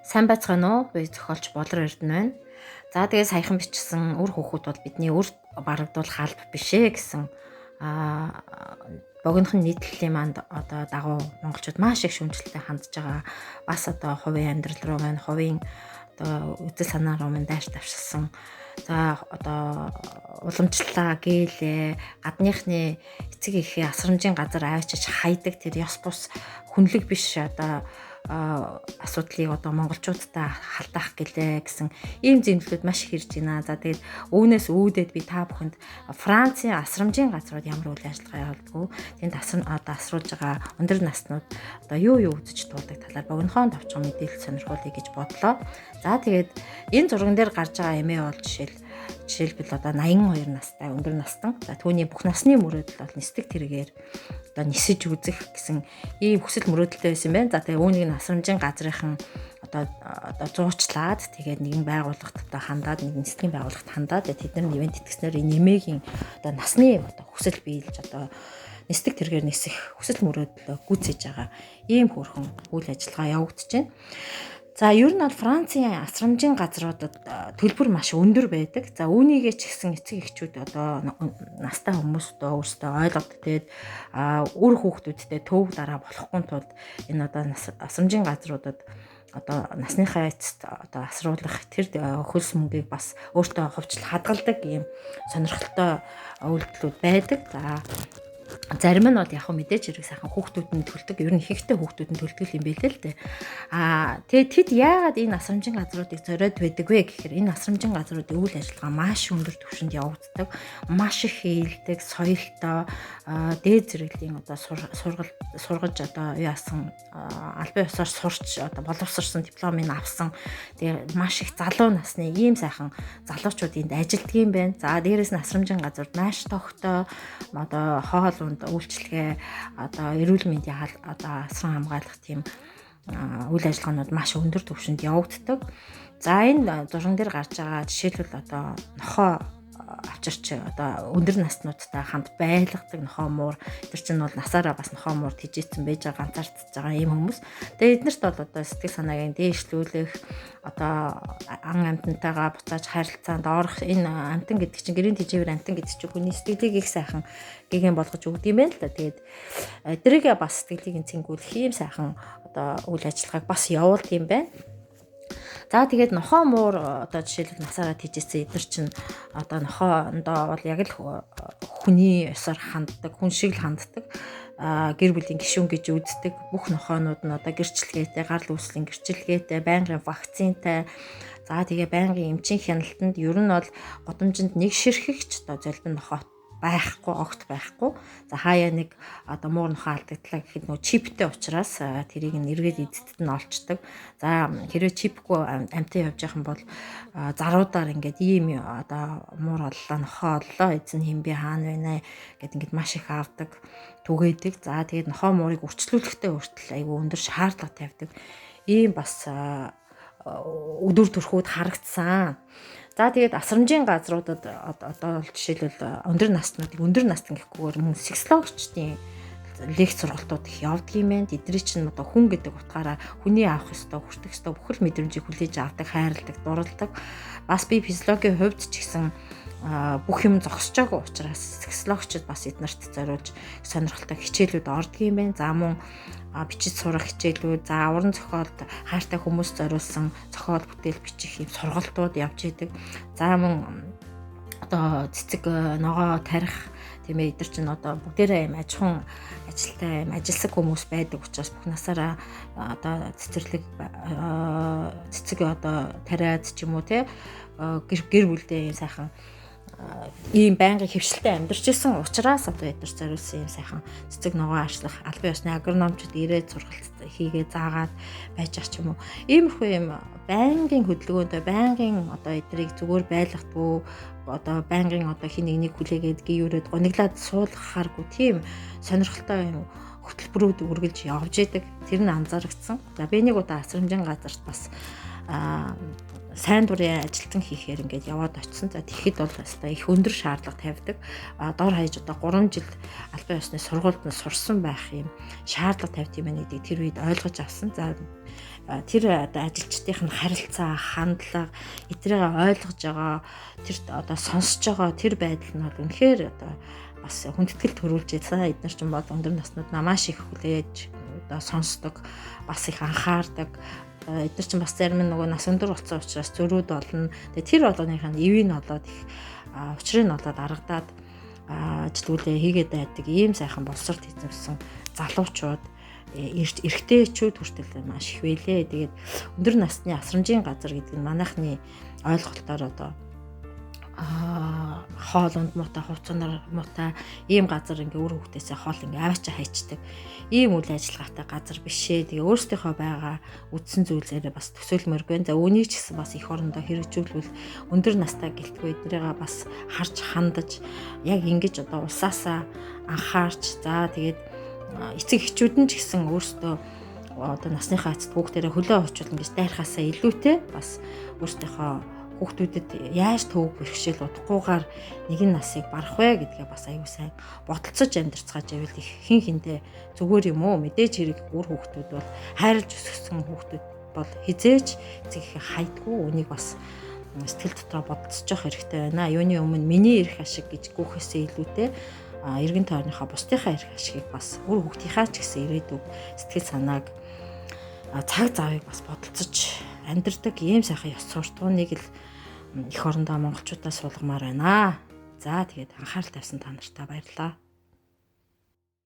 Сайн байцгаана уу? Би зохиолч Болор Эрдэнэ байна. За тэгээ саяхан бичсэн үр хүүхэд бол бидний үр барагдуулах алба биш ээ гэсэн богинохон нийтлэлийн манд одоо дагуу монголчууд маш их шүүмжлэлтэй хандж байгаа. Бас одоо хувийн амьдрал руу маань хувийн одоо үзэл санаа руу маань дайрч давшилсан. За одоо уламжлалаа гэлээ гадныхны эцэг эхийн асрамжийн газар авчиж хайдаг тэр ёс бус хүнлэг биш одоо асуудлыг одоо монголчуудтай халдаах гэлээ гэсэн ийм зэмлэлүүд маш их ирж байна. За тэгээд үүнээс үүдээд би та бүхэнд Францын асрамжийн газрууд ямар үйл ажиллагаа явуулдаг, тэнд асруулж байгаа өндөр наснууд одоо юу үзэж дуудаг талаар богинохон товчхон мэдээлэл сонирхуулъя гэж бодлоо. За тэгээд энэ зурган дээр гарч байгаа эмээ бол жишээлбэл одоо 82 настай өндөр настан. За түүний бүх насны мөрөөдөл бол нисдэг тэргээр одоо нисэж үзэх гэсэн ийм хүсэл мөрөөдөлтэй байсан байна. За тэгээ үүнийг асрамжийн газрынхан одоо зуучлаад тэгээд нэгэн байгууллагт одоо хандаад нэг нислэгийн байгууллагт хандаад тэд нар ивент итгэснээр нэмээгийн одоо насны одоо хүсэл биелж одоо нисдэг тэргээр нисэх хүсэл мөрөөдлөө гүйцээж байгаа ийм хөөрхөн үйл ажиллагаа явагдаж байна. За ер нь бол Францын асрамжийн газруудад төлбөр маш өндөр байдаг. За үүнийгээ ч гэсэн эцэг эхчүүд одоо настай хүмүүс одоо өөрсдөө ойлгоод тэгээд үр хүүхдүүдтэй төв дараа болохгүй тулд энэ одоо асрамжийн газруудад одоо насныхаа эцэст одоо асруулах тэр хөлс мөнгийг бас өөртөө хувьчил хадгалдаг ийм сонирхолтой үйлдэлүүд байдаг. За зарим нь бол яг мэдээж хэрэг сайхан хүүхдүүд нь төлдөг. Ер нь ихэнхдээ хүүхдүүд нь төлдөг юм билээ л дээ. Тэгээд тэд яагаад энэ асрамжийн газруудыг зориод байдаг вэ гэхээр энэ асрамжийн газруудын үйл ажиллагаа маш өндөр түвшинд явагддаг. Маш их ээлдэг, соёлтой, дээд зэрэглэлийн одоо сургаж одоо яасан албан ёсоор сурч одоо боловсрсон дипломыг авсан. Тэгээд маш их залуу насны ийм сайхан залуучууд энд ажилладаг юм байна. За дээрээс нь асрамжийн газар маш тогтоо одоо хоол үйлчлэгээ одоо эрүүл мэндийн одоо асран хамгаалах тийм үйл ажиллагаанууд маш өндөр түвшинд явагддаг. За энэ зурган дээр гарч байгаа жишээлбэл одоо нохоо авчирч одоо өндөр наснуудтай хамт байлгадаг нохоо муур тэр чинь бол насаараа бас нохоо муур тижээсэн байж байгаа ганцаардж байгаа ийм хүмүүс. Тэгээд эднэрт бол одоо сэтгэл санаагийн дээшлүүлэх одоо ан амьтантайгаа буцааж харилцаанд орох энэ амтан гэдэг чинь гэрийн тэжээвэр амтан гэдэг чинь хүний сэтгэлийг их сайхан гэгэн болгож өгд юм байна л да. Тэгээд эдрийгээ бас сэтгэлийг цэнгүүлэх ийм сайхан одоо үйл ажиллагааг бас явуулд юм байна. За тэгээд нохоо муур одоо жишээлбэл насаараа тижээсэн эдгээр чинь одоо нохоондоо бол яг л хүний ёсоор ханддаг, хүн шиг л ханддаг. Гэр бүлийн гишүүн гэж үздэг. Бүх нохоонууд нь одоо гэрчлэгээтэй, гарал үүслийн гэрчлэгээтэй, байнгын вакцинтай. За тэгээ байнгын эмчийн хяналтанд ер нь бол годомжинд нэг ширхэгч одоо золбин нохоо байхгүй, огт байхгүй. За хаяа нэг одоо муур нохоо алдагдлаа гэхэд нөө чиптэй учраас тэрийг нэргээд эцэст нь олцдог. За хэрвээ чипгүй амтан явж байгаа юм бол заруудаар ингээд ийм одоо муур оллоо, нохоо оллоо, эзэн хэм бэ хаана байна гэд ингээд маш их авдаг, түгээдэг. За тэгээд нохоо муурыг өрчлүүлэхдээ хүртэл айгүй өндөр шаардлага тавьдаг. Ийм бас өдөр төрхүүд харагдсан. За тэгээд асрамжийн газруудад одоо жишээлбэл өндөр наснуудыг өндөр настан гэхгүйгээр мөн сексологчдын лекц сургалтууд их явдаг юм байна. Эдний чинь одоо хүн гэдэг утгаараа хүний авах ёстой, хүртэх ёстой бүхэл мэдрэмжийг хүлээж авдаг, хайрладаг, дурладаг. Бас би физиологийн хувьд ч гэсэн бүх юм зогсож байгаа учраас сексологчд бас эднэрт зориулж сонирхолтой хичээлүүд ордог юм байна. За мөн бичиж сурах хичээлүүд, за уран зохиолд хайртай хүмүүс зориулсан зохиол бүтээл бичих юм сургалтууд явж идэг. За мөн одоо цэцэг ногоо тарих тийм ээ эдгээр чинь одоо бүгдээрээ юм аж ахуйн ажилтай юм ажилсаг хүмүүс байдаг учраас бүх насаараа одоо цэцэг одоо тариад ч юм уу те гэр бүлдээ юм сайхан ийм байнгын хөвшилтэй амьдарч исэн учраас одоо эдгээр зориулсан юм сайхан цэцэг ногоо арчлах албан ёсны агрономчид ирээд сургалт хийгээ заагаад байж ах ч юм уу. Иймэрхүү юм байнгын хөдөлгөөнтэй байнгын одоо эдрийг зүгээр байлгахдгүй одоо байнгын одоо хин нэг хүлээгээд гүйрээд гониглаад суулгахааргүй тийм сонирхолтой юм хөтөлбөрүүд үргэлж явж идэг. Тэр нь анзаарэгдсэн. За би нэг удаа асрамжийн газарт бас сайн дурын ажилтан хийхээр ингээд яваад очсон. За тэгэхэд бол хэвээр их өндөр шаардлага тавьдаг. Дор хаяж одоо 3 жил албан ёсны сургуульд нь сурсан байх юм шаардлага тавьд юм байна гэдгийг тэр үед ойлгож авсан. За тэр одоо ажилчдын харилцаа, хандлага эдрийг ойлгож байгаа, тэр одоо сонсож байгаа тэр байдал нь бол үнэхээр одоо бас хүндэтгэл төрүүлж байгаа. Эдгээр ч юм бол өндөр наснууд намааш их хүлээж одоо сонсдог, бас их анхаардаг. Эдгээр чинь бас зарим нь нөгөө нас өндөр болсон учраас зөрүүд болно. Тэгээ тэр болгоныхаа ивийг нь олоод их учрыг нь олоод аргадаад ажилтгуулээ хийгээд байдаг ийм сайхан боловсрол эзэмсэн залуучууд эрэгтэйчүүд хүртэл маш их байлээ. Тэгээд өндөр насны асрамжийн газар гэдэг нь манайхны ойлголтоор одоо хоол унд муутай, хувцанаар муутай ийм газар ингээ үр хөвгтөөсөө хоол ингээ аваачаа хайчдаг. Ийм үйл ажиллагаатай газар бишээ. Тэгээ өөрсдийнхөө байгаа үдсэн зүйлсээрээ бас төсөөлмөргүй. За үүнийг ч гэсэн бас эх орондоо хэрэгжүүлвэл өндөр настай гэлтгүй эднэрийгээ бас харж хандаж яг ингэж одоо улсаасаа анхаарч за тэгээд эцэг эхчүүд нь ч гэсэн өөрсдөө одоо насныхаа эцэд хүүхдэрээ хөлөө очуулна гэж дайрхаасаа илүүтэй бас өөрсдийнхөө хүүхдүүдэд яаж төвөг бэрхшээл удахгүйгээр нэгэн насыг барах вэ гэдгээ бас аюу сайн бодолцож амьдрцгааж байвал их хин хиндэ зүгээр юм уу? Мэдээж хэрэг үр хүүхдүүд бол хайрлж өсгсөн хүүхдүүд бол хизээч эцэгийнхээ хайдгүй, үнийг бас сэтгэл дотроо бодолцож явах хэрэгтэй байна. Юуны өмнө миний эрх ашиг гэж гүөхээсээ илүүтэй эргэн тойрныхаа бусдынхаа эрх ашигыг бас үр хүүхдийнхаа ч гэсэн ирээдүйг сэтгэл санааг цаг завыг бас бодолцож амьдрдаг ийм сайхан ёс суртахууныг л эх орондоо монголчуудаас суулгамаар байна. За тэгээд анхаарал тавьсан та нартай баярлалаа.